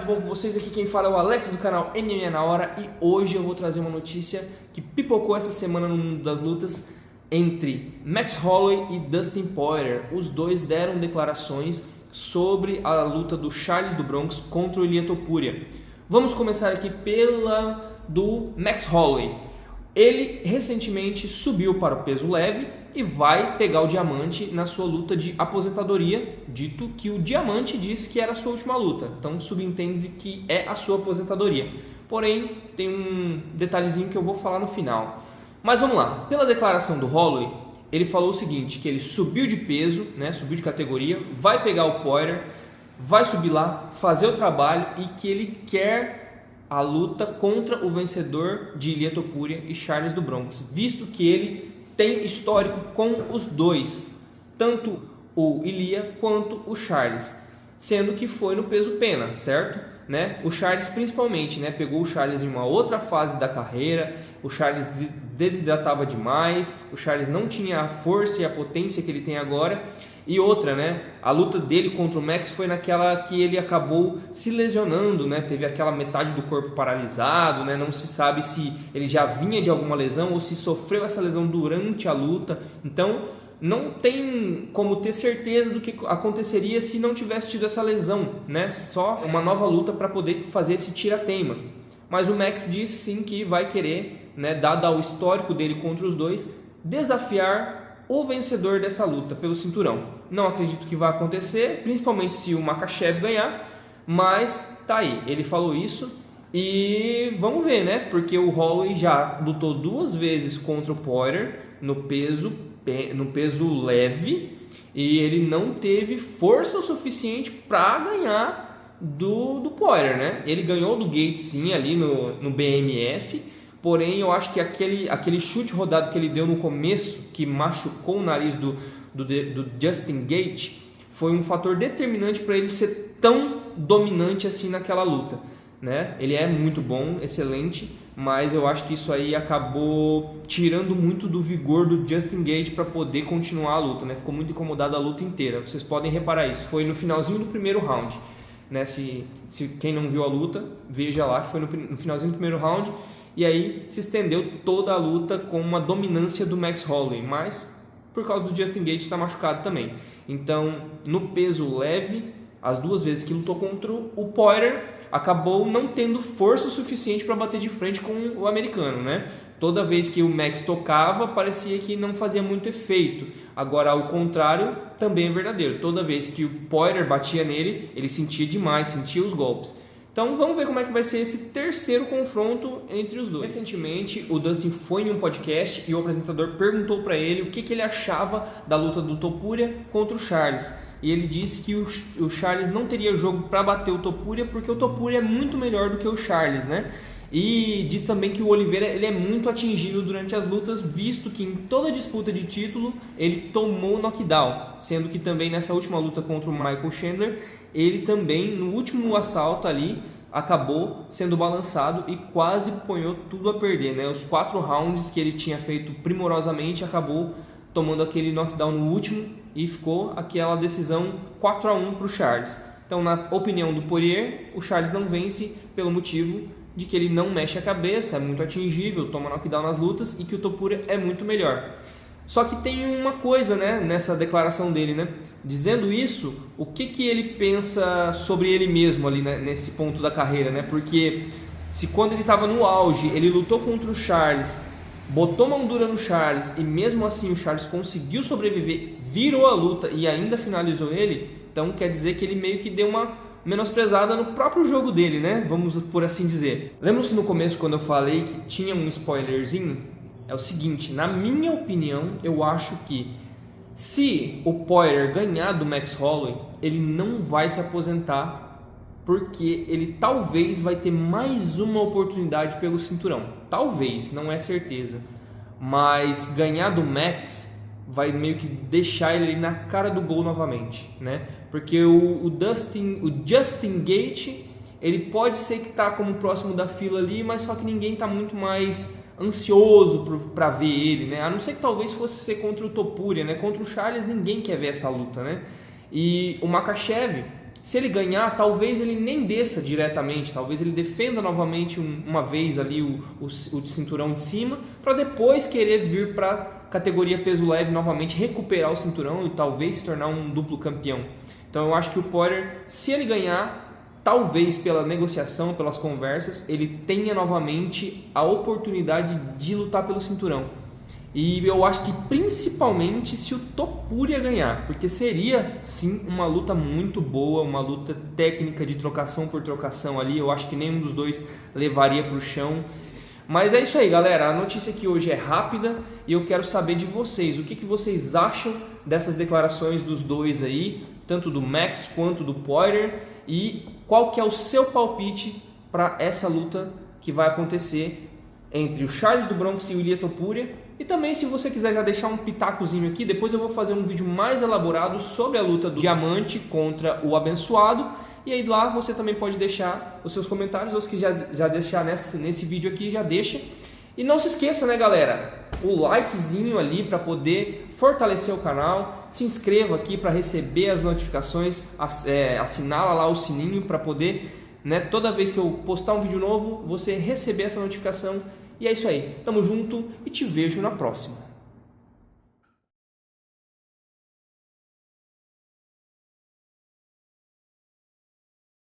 tudo bom com vocês? Aqui quem fala é o Alex do canal MMA na Hora e hoje eu vou trazer uma notícia que pipocou essa semana no mundo das lutas entre Max Holloway e Dustin Poirier. Os dois deram declarações sobre a luta do Charles do Bronx contra o Ilia Topuria. Vamos começar aqui pela do Max Holloway. Ele recentemente subiu para o peso leve e vai pegar o Diamante na sua luta de aposentadoria, dito que o Diamante disse que era a sua última luta, então subentende que é a sua aposentadoria. Porém, tem um detalhezinho que eu vou falar no final. Mas vamos lá, pela declaração do Holloway, ele falou o seguinte, que ele subiu de peso, subiu de categoria, vai pegar o Poirier, vai subir lá, fazer o trabalho e que ele quer a luta contra o vencedor de Ilia Topuria e Charles do Bronx, visto que ele tem histórico com os dois, tanto o Ilia quanto o Charles, sendo que foi no peso pena, certo? O Charles principalmente, pegou o Charles em uma outra fase da carreira, o Charles desidratava demais, o Charles não tinha a força e a potência que ele tem agora. E outra, a luta dele contra o Max foi naquela que ele acabou se lesionando, teve aquela metade do corpo paralisado, não se sabe se ele já vinha de alguma lesão ou se sofreu essa lesão durante a luta. Então, não tem como ter certeza do que aconteceria se não tivesse tido essa lesão, Só uma nova luta para poder fazer esse tira-teima. Mas o Max disse sim que vai querer, dado o histórico dele contra os dois, desafiar o vencedor dessa luta pelo cinturão. Não acredito que vai acontecer, principalmente se o Makhachev ganhar, mas tá aí, ele falou isso e vamos ver, porque o Holloway já lutou 2 vezes contra o Poirier no peso leve e ele não teve força o suficiente para ganhar do Poirier, Ele ganhou do Gates sim ali no BMF, porém eu acho que aquele chute rodado que ele deu no começo, que machucou o nariz do Justin Gaethje, foi um fator determinante para ele ser tão dominante assim naquela luta, Ele é muito bom, excelente, mas eu acho que isso aí acabou tirando muito do vigor do Justin Gaethje para poder continuar a luta, Ficou muito incomodado a luta inteira. Vocês podem reparar isso. Foi no finalzinho do primeiro round, Se quem não viu a luta, veja lá que foi no finalzinho do primeiro round. E aí se estendeu toda a luta com uma dominância do Max Holloway, mas por causa do Justin Gaethje estar machucado também. Então, no peso leve, as 2 vezes que lutou contra o Poirier, acabou não tendo força suficiente para bater de frente com o americano, Toda vez que o Max tocava, parecia que não fazia muito efeito. Agora, ao contrário, também é verdadeiro. Toda vez que o Poirier batia nele, ele sentia demais, sentia os golpes. Então vamos ver como é que vai ser esse terceiro confronto entre os dois. Recentemente o Dustin foi em um podcast e o apresentador perguntou para ele o que ele achava da luta do Topuria contra o Charles. E ele disse que o Charles não teria jogo para bater o Topuria porque o Topuria é muito melhor do que o Charles, E diz também que o Oliveira ele é muito atingível durante as lutas, visto que em toda disputa de título ele tomou knockdown, sendo que também nessa última luta contra o Michael Chandler, ele também no último assalto ali acabou sendo balançado e quase ponhou tudo a perder, Os 4 rounds que ele tinha feito primorosamente acabou tomando aquele knockdown no último e ficou aquela decisão 4-1 para o Charles. Então, na opinião do Poirier, o Charles não vence pelo motivo de que ele não mexe a cabeça, é muito atingível, toma knockdown nas lutas e que o Topuria é muito melhor. Só que tem uma coisa, nessa declaração dele, Dizendo isso, o que ele pensa sobre ele mesmo ali, nesse ponto da carreira, Porque se quando ele estava no auge, ele lutou contra o Charles, botou mão dura no Charles e mesmo assim o Charles conseguiu sobreviver, virou a luta e ainda finalizou ele, então quer dizer que ele meio que deu uma menosprezada no próprio jogo dele, Vamos por assim dizer. Lembra-se no começo quando eu falei que tinha um spoilerzinho? É o seguinte, na minha opinião, eu acho que se o Poirier ganhar do Max Holloway, ele não vai se aposentar porque ele talvez vai ter mais uma oportunidade pelo cinturão. Talvez, não é certeza. Mas ganhar do Max vai meio que deixar ele na cara do gol novamente, Porque o Justin Gaethje, ele pode ser que tá como próximo da fila ali, mas só que ninguém tá muito mais ansioso para ver ele, A não ser que talvez fosse ser contra o Topuria, Contra o Charles ninguém quer ver essa luta, E o Makhachev, Se ele ganhar, talvez ele nem desça diretamente, talvez ele defenda novamente uma vez ali o cinturão de cima, para depois querer vir para a categoria peso leve novamente, recuperar o cinturão e talvez se tornar um duplo campeão. Então eu acho que o Poirier, se ele ganhar, talvez pela negociação, pelas conversas, ele tenha novamente a oportunidade de lutar pelo cinturão. E eu acho que principalmente se o Topuria ganhar, porque seria sim uma luta muito boa, uma luta técnica de trocação por trocação ali. Eu acho que nenhum dos dois levaria para o chão. Mas é isso aí, galera. A notícia aqui hoje é rápida e eu quero saber de vocês. O que vocês acham dessas declarações dos dois aí, tanto do Max quanto do Poirier, e qual que é o seu palpite para essa luta que vai acontecer entre o Charles do Bronx e o Ilia Topuria. E também, se você quiser já deixar um pitacozinho aqui, depois eu vou fazer um vídeo mais elaborado sobre a luta do Diamante contra o Abençoado. E aí lá você também pode deixar os seus comentários, ou se já deixar nesse vídeo aqui, já deixa. E não se esqueça, né, galera, o likezinho ali para poder fortalecer o canal. Se inscreva aqui para receber as notificações, assinala lá o sininho para poder, né, toda vez que eu postar um vídeo novo, você receber essa notificação. E é isso aí, tamo junto e te vejo na próxima.